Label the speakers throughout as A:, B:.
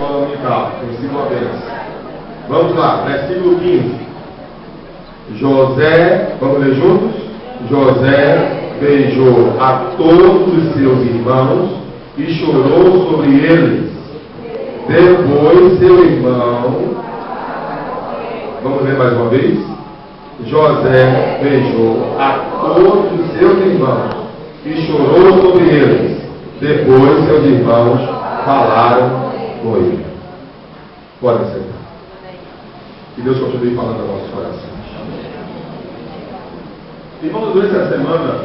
A: escola dominical, ensino apenas. Vamos lá, versículo 15. José, vamos ler juntos? José beijou a todos os seus irmãos e chorou sobre eles. Depois seu irmão, vamos ler mais uma vez? José beijou a todos os seus irmãos e chorou sobre eles. Depois seus irmãos falaram com ele. Podem sentar. Que Deus continue falando ao nosso coração. Irmãos, durante essa semana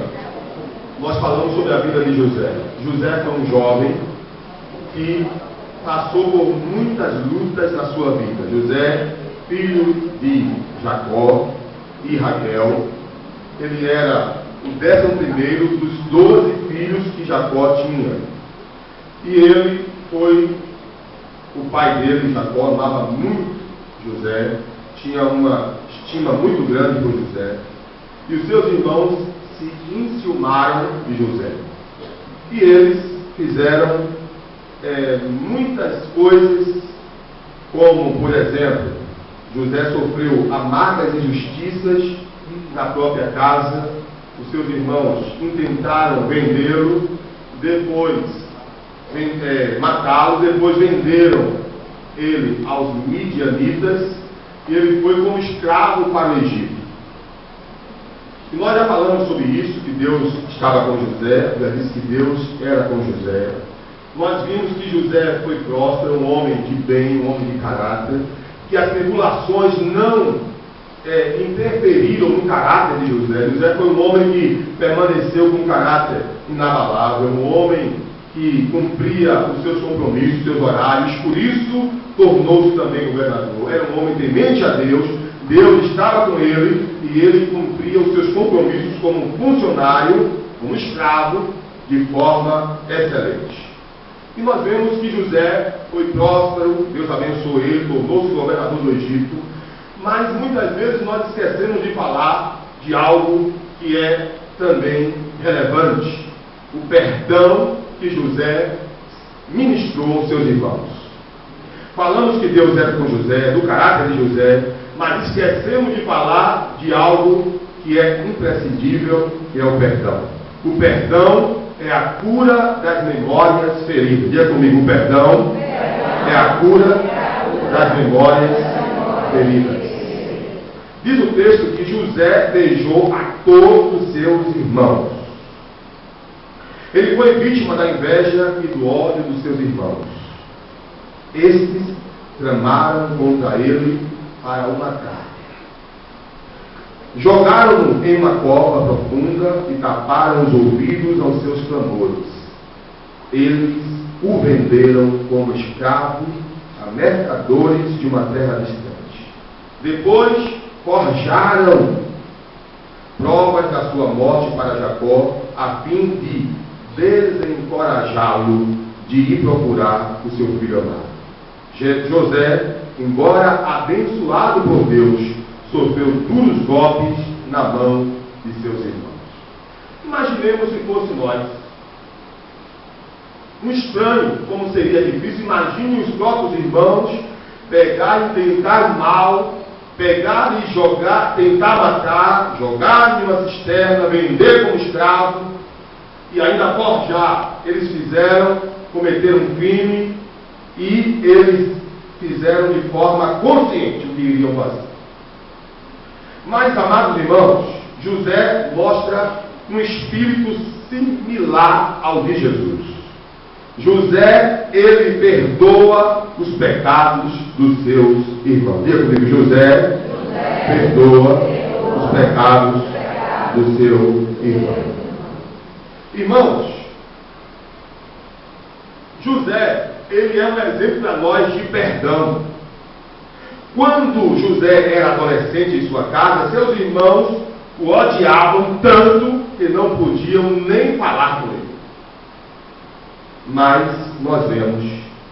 A: nós falamos sobre a vida de José. José foi um jovem que passou por muitas lutas na sua vida. José, filho de Jacó e Raquel, ele era o 11º dos 12 filhos que Jacó tinha. E ele foi, o pai dele, Jacó, amava muito José, tinha uma estima muito grande por José. E os seus irmãos se enciumaram de José. E eles fizeram muitas coisas, como, por exemplo, José sofreu amargas injustiças na própria casa. Os seus irmãos intentaram vendê-lo, depois matá-lo, depois venderam ele aos midianitas, e ele foi como escravo para o Egito. E nós já falamos sobre isso, que Deus estava com José, já disse que Deus era com José. Nós vimos que José foi próspero, um homem de bem, um homem de caráter, que as tribulações não interferiram no caráter de José. José foi um homem que permaneceu com um caráter inabalável, um homem que cumpria os seus compromissos, os seus horários, por isso tornou-se também governador. Era um homem temente a Deus, Deus estava com ele e ele cumpria os seus compromissos como funcionário, como escravo, de forma excelente. E nós vemos que José foi próspero, Deus abençoou ele, tornou-se governador do Egito, mas muitas vezes nós esquecemos de falar de algo que é também relevante: o perdão que José ministrou aos seus irmãos. Falamos que Deus era com José, do caráter de José, mas esquecemos de falar de algo que é imprescindível, que é o perdão. O perdão é a cura das memórias feridas. Diga comigo: o perdão é a cura das memórias feridas. Diz o texto que José beijou a todos os seus irmãos. Ele foi vítima da inveja e do ódio dos seus irmãos. Estes tramaram contra ele para o matar. Jogaram-no em uma cova profunda e taparam os ouvidos aos seus clamores. Eles o venderam como escravo a mercadores de uma terra distante. Depois forjaram provas da sua morte para Jacó, a fim de desencorajá-lo de ir procurar o seu filho amado. José, embora abençoado por Deus, sofreu duros golpes na mão de seus irmãos. Imaginemos se fosse nós. Um estranho, como seria difícil. Imagine os próprios irmãos pegar e tentar mal, pegar e jogar, tentar matar, jogar em uma cisterna, vender como escravo e ainda forjar. Eles cometeram um crime e eles fizeram de forma consciente o que iriam fazer. Mas, amados irmãos, José mostra um espírito similar ao de Jesus. José, ele perdoa os pecados dos seus irmãos. Diga comigo: José perdoa os pecados do seu irmão. Irmãos, José, ele é um exemplo para nós de perdão. Quando José era adolescente em sua casa, seus irmãos o odiavam tanto que não podiam nem falar com ele. Mas nós vemos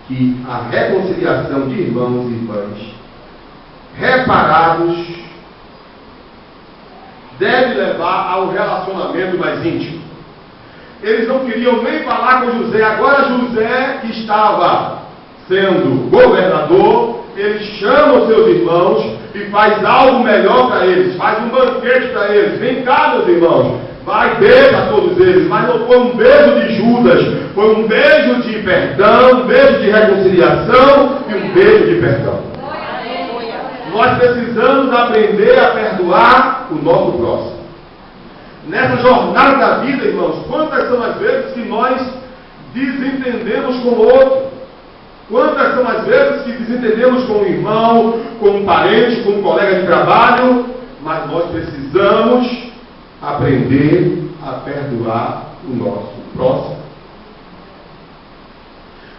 A: que a reconciliação de irmãos e irmãs reparados deve levar ao relacionamento mais íntimo. Eles não queriam nem falar com José. Agora José, que estava sendo governador, ele chama os seus irmãos e faz algo melhor para eles, faz um banquete para eles. Vem cá, meus irmãos, vai, beija a todos eles. Mas não foi um beijo de Judas, foi um beijo de perdão, um beijo de reconciliação e um beijo de perdão. Nós precisamos aprender a perdoar o nosso próximo. Nessa jornada da vida, irmãos, quantas são as vezes que nós desentendemos com o outro? Quantas são as vezes que desentendemos com um irmão, com um parente, com um colega de trabalho? Mas nós precisamos aprender a perdoar o nosso próximo.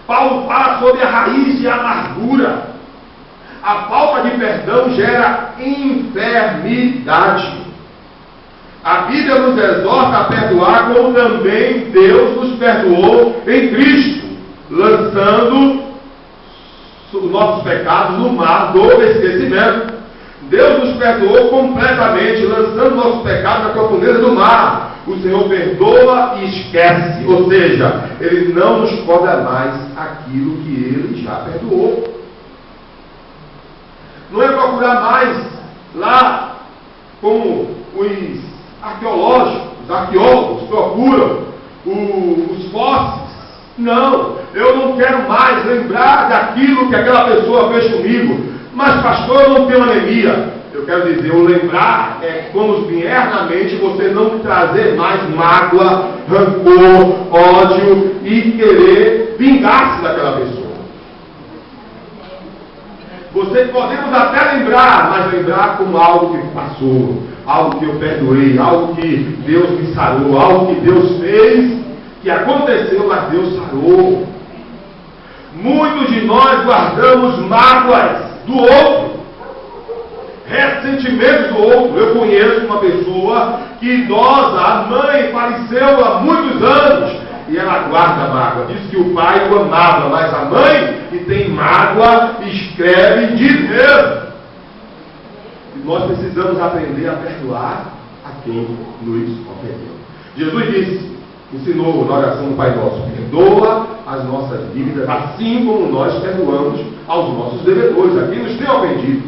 A: Paulo fala sobre a raiz de amargura. A falta de perdão gera enfermidade. A Bíblia nos exorta a perdoar como também Deus nos perdoou em Cristo, lançando os nossos pecados no mar do esquecimento. Deus nos perdoou completamente, lançando nossos pecados na profundeza do mar. O Senhor perdoa e esquece, ou seja, Ele não nos cobra mais aquilo que Ele já perdoou. Não é procurar mais lá como os arqueólogos procuram os fósseis. Não, eu não quero mais lembrar daquilo que aquela pessoa fez comigo. Mas pastor, eu não tenho anemia. Eu quero dizer, o lembrar é quando vier na mente você não trazer mais mágoa, rancor, ódio e querer vingar-se daquela pessoa. Podemos até lembrar, mas lembrar como algo que passou, algo que eu perdoei, algo que Deus me sarou, algo que Deus fez, que aconteceu, mas Deus sarou. Muitos de nós guardamos mágoas do outro, ressentimentos do outro. Eu conheço uma pessoa que idosa, a mãe faleceu há muitos anos, e ela guarda mágoa. Diz que o pai o amava, mas a mãe, que tem mágoa, escreve e diz mesmo. E nós precisamos aprender a perdoar a quem nos ofendeu. Jesus ensinou na oração do Pai Nosso: perdoa as nossas dívidas, assim como nós perdoamos aos nossos devedores, a quem nos tem ofendido.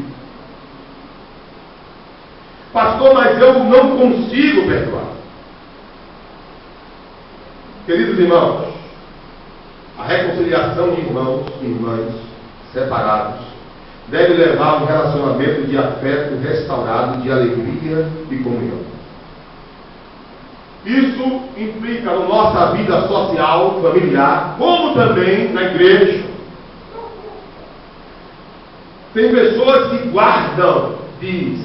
A: Pastor, mas eu não consigo perdoar. Queridos irmãos, a reconciliação de irmãos e irmãs separados deve levar a um relacionamento de afeto restaurado, de alegria e comunhão. Isso implica na nossa vida social, familiar, como também na igreja. Tem pessoas que guardam, diz,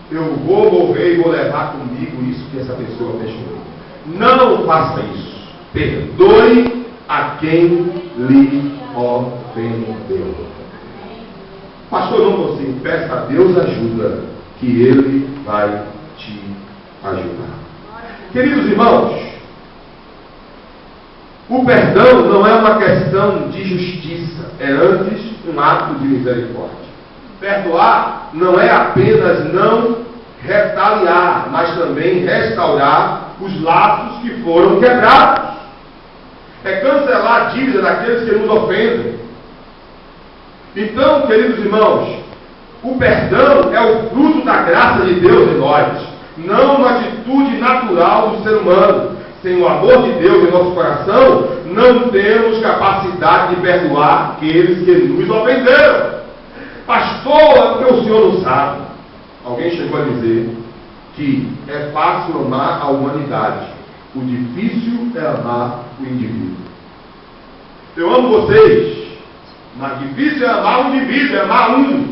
A: eu vou morrer e vou levar comigo isso que essa pessoa fez comigo. Não faça isso. Perdoe a quem lhe ofendeu. Pastor, não consigo. Peça a Deus ajuda, que Ele vai te ajudar. Queridos irmãos, o perdão não é uma questão de justiça, é antes um ato de misericórdia. Perdoar não é apenas não retaliar, mas também restaurar os laços que foram quebrados. É cancelar a dívida daqueles que nos ofendem. Então, queridos irmãos, o perdão é o fruto da graça de Deus em nós, não uma atitude natural do ser humano. Sem o amor de Deus em nosso coração, não temos capacidade de perdoar aqueles que nos ofenderam. Pastor, é porque o senhor não sabe. Alguém chegou a dizer que é fácil amar a humanidade, o difícil é amar o indivíduo. Eu amo vocês, mas difícil é amar o indivíduo, é amar um.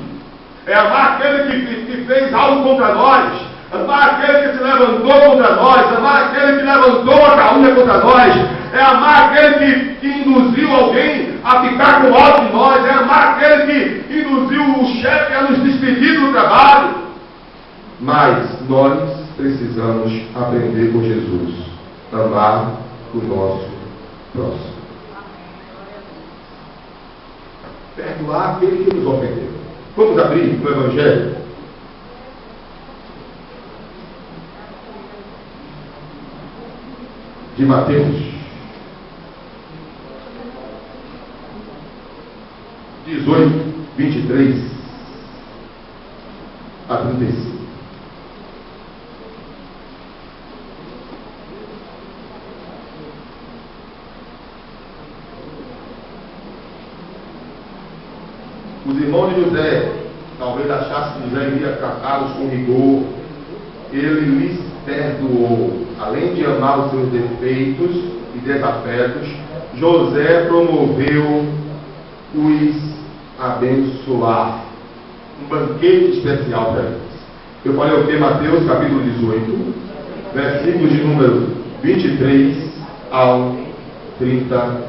A: É amar aquele que fez algo contra nós, amar aquele que se levantou contra nós, amar aquele que levantou a calúnia contra nós, é amar aquele que induziu alguém a ficar com ódio de nós, é amar aquele que induziu o chefe a nos despedir do trabalho. Mas nós precisamos aprender com Jesus, amar o nosso próximo. Perdoar aquele que nos ofendeu. Vamos abrir o Evangelho? De Mateus. 18, 23 a 35. Os irmãos de José talvez achassem que José iria tratá-los com rigor. Ele lhes perdoou. Além de amar os seus defeitos e desafetos, José promoveu os abençoar. Um banquete especial para eles. Eu falei o que? Mateus capítulo 18, versículos de número 23 ao 30.